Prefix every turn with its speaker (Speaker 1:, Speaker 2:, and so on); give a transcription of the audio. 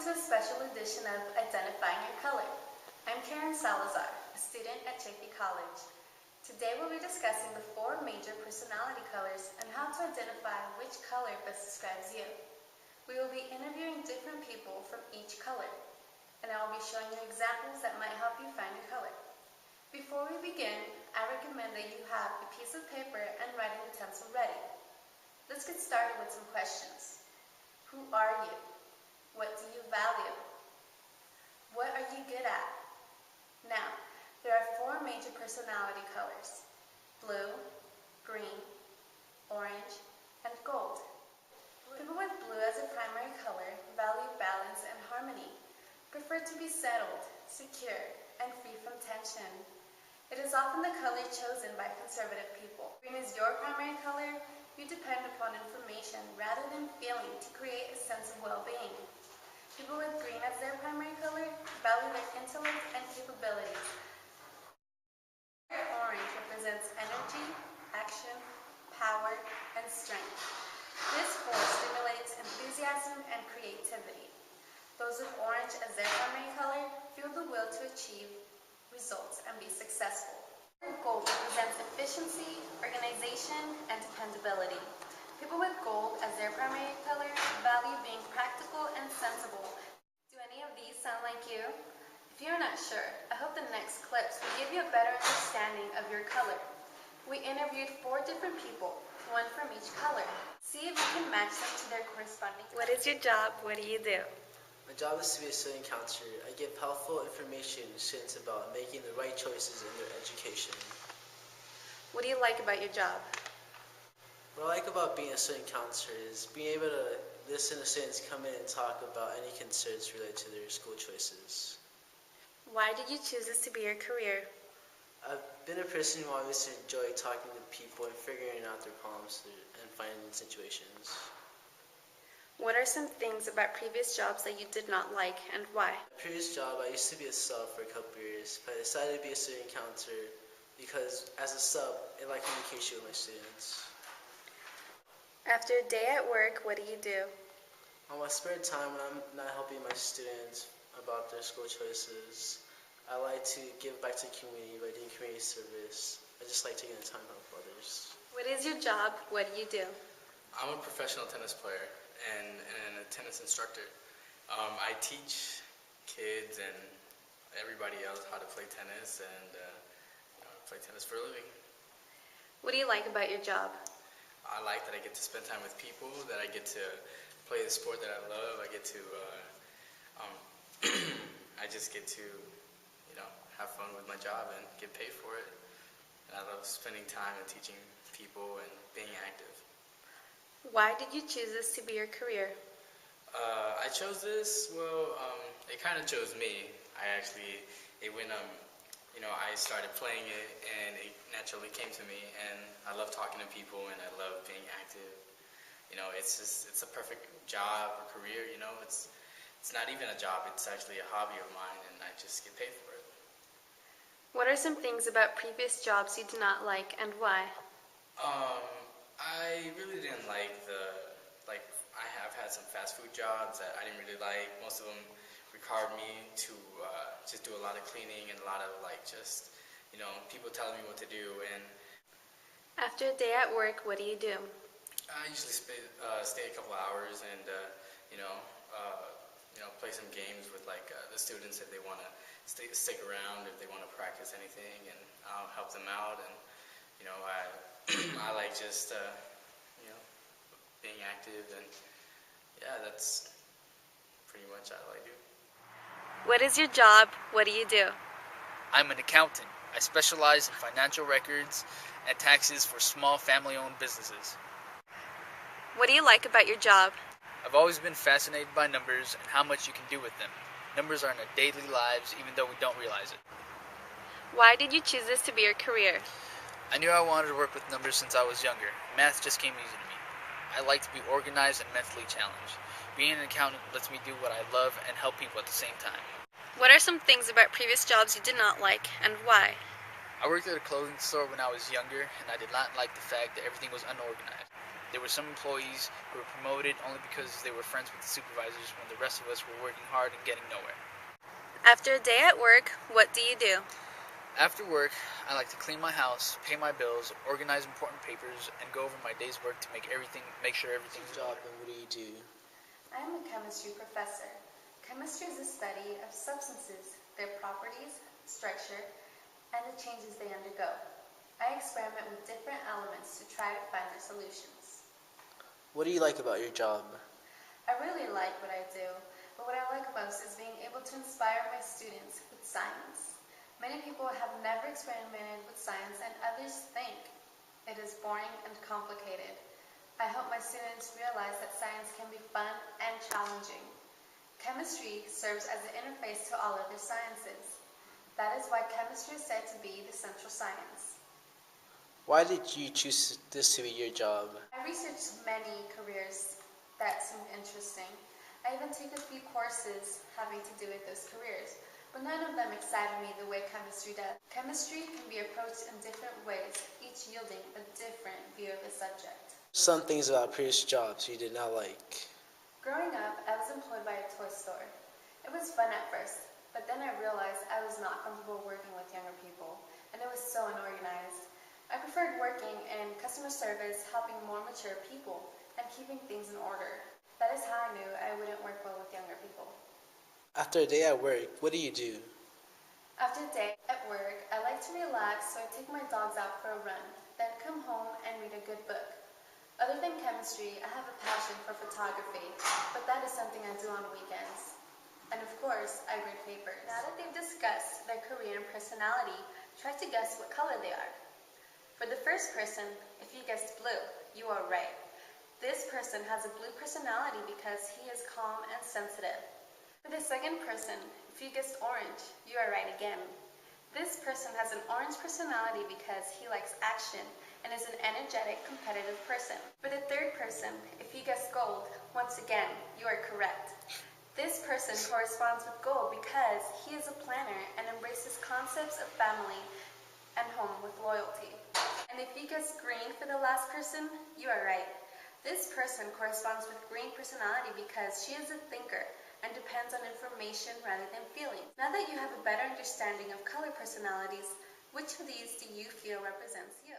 Speaker 1: to a special edition of Identifying Your Color. I'm Karen Salazar, a student at Chaffey College. Today we'll be discussing the 4 major personality colors and how to identify which color best describes you. We will be interviewing different people from each color, and I will be showing you examples that might help you find your color. Before we begin, I recommend that you have a piece of paper and writing utensil ready. Let's get started with some questions. Who are you? What do you value? What are you good at? Now, there are 4 major personality colors: blue, green, orange, and gold. People with blue as a primary color value balance and harmony, prefer to be settled, secure, and free from tension. It is often the color chosen by conservative people. Green is your primary color. You depend upon information rather than feeling to create a sense of well-being. People with green as their primary color value their intellect and capabilities. Orange represents energy, action, power, and strength. This force stimulates enthusiasm and creativity. Those with orange as their primary color feel the will to achieve results and be successful. Gold represents efficiency, organization, and dependability. People with gold as their primary color value being practical and sensible. Do any of these sound like you? If you're not sure, I hope the next clips will give you a better understanding of your color. We interviewed 4 different people, 1 from each color. See if you can match them to their corresponding. What is your job? What do you do?
Speaker 2: My job is to be a student counselor. I give helpful information to students about making the right choices in their education.
Speaker 1: What do you like about your job?
Speaker 2: What I like about being a student counselor is being able to listen to students come in and talk about any concerns related to their school choices.
Speaker 1: Why did you choose this to be your career?
Speaker 2: I've been a person who always enjoyed talking to people and figuring out their problems and finding situations.
Speaker 1: What are some things about previous jobs that you did not like, and why?
Speaker 2: My previous job, I used to be a sub for a couple years, but I decided to be a student counselor because as a sub, I like communication with my students.
Speaker 1: After a day at work, what do you do?
Speaker 2: On my spare time, when I'm not helping my students about their school choices, I like to give back to the community by doing community service. I just like taking the time to help others.
Speaker 1: What is your job? What do you do?
Speaker 3: I'm a professional tennis player and a tennis instructor. I teach kids and everybody else how to play tennis and play tennis for a living.
Speaker 1: What do you like about your job?
Speaker 3: I like that I get to spend time with people, that I get to play the sport that I love. I get to, I just get to, have fun with my job and get paid for it. And I love spending time and teaching people and being active.
Speaker 1: Why did you choose this to be your career?
Speaker 3: I chose this, it kind of chose me. I started playing it and it naturally came to me, and I love talking to people and I love being active. It's a perfect job or career, it's not even a job, it's actually a hobby of mine and I just get paid for it.
Speaker 1: What are some things about previous jobs you did not like, and why?
Speaker 3: I really didn't like I have had some fast food jobs that I didn't really like. Most of them required me to just do a lot of cleaning and a lot of people telling me what to do. And
Speaker 1: after a day at work, what do you do?
Speaker 3: I usually stay a couple hours and play some games with the students if they want to stick around, if they want to practice anything, and I'll help them out. And I like just being active, and that's pretty much all I do.
Speaker 1: What is your job? What do you do?
Speaker 4: I'm an accountant. I specialize in financial records and taxes for small family-owned businesses.
Speaker 1: What do you like about your job?
Speaker 4: I've always been fascinated by numbers and how much you can do with them. Numbers are in our daily lives, even though we don't realize it.
Speaker 1: Why did you choose this to be your career?
Speaker 4: I knew I wanted to work with numbers since I was younger. Math just came easy to me. I like to be organized and mentally challenged. Being an accountant lets me do what I love and help people at the same time.
Speaker 1: What are some things about previous jobs you did not like, and why?
Speaker 4: I worked at a clothing store when I was younger, and I did not like the fact that everything was unorganized. There were some employees who were promoted only because they were friends with the supervisors when the rest of us were working hard and getting nowhere.
Speaker 1: After a day at work, what do you do?
Speaker 4: After work, I like to clean my house, pay my bills, organize important papers, and go over my day's work to make sure everything's in
Speaker 2: Job,
Speaker 4: order.
Speaker 2: and what do you do?
Speaker 1: I am a chemistry professor. Chemistry is the study of substances, their properties, structure, and the changes they undergo. I experiment with different elements to try to find their solutions.
Speaker 2: What do you like about your job?
Speaker 1: I really like what I do, but what I like most is being able to inspire my students with science. Many people have never experimented with science and others think it is boring and complicated. I hope my students realize that science can be fun and challenging. Chemistry serves as an interface to all other sciences. That is why chemistry is said to be the central science.
Speaker 2: Why did you choose this to be your job?
Speaker 1: I researched many careers that seemed interesting. I even took a few courses having to do with those careers, but none of them excited me the way chemistry does. Chemistry can be approached in different ways, each yielding a different view of the subject.
Speaker 2: Some things about previous jobs you did not like.
Speaker 1: Growing up, I was employed by a toy store. It was fun at first, but then I realized I was not comfortable working with younger people, and it was so unorganized. I preferred working in customer service, helping more mature people, and keeping things in order. That is how I knew I wouldn't work well with younger people.
Speaker 2: After a day at work, what do you do?
Speaker 1: After a day at work, I like to relax, so I take my dogs out for a run, then come home and read a good book. Other than chemistry, I have a passion for photography, but that is something I do on weekends. And of course, I read papers. Now that they've discussed their career and personality, try to guess what color they are. For the first person, if you guessed blue, you are right. This person has a blue personality because he is calm and sensitive. For the second person, if you guessed orange, you are right again. This person has an orange personality because he likes action and is an energetic, competitive person. For the third person, if you guessed gold, once again, you are correct. This person corresponds with gold because he is a planner and embraces concepts of family and home with loyalty. And if you guessed green for the last person, you are right. This person corresponds with green personality because she is a thinker and depends on information rather than feelings. Now that you have a better understanding of color personalities, which of these do you feel represents you?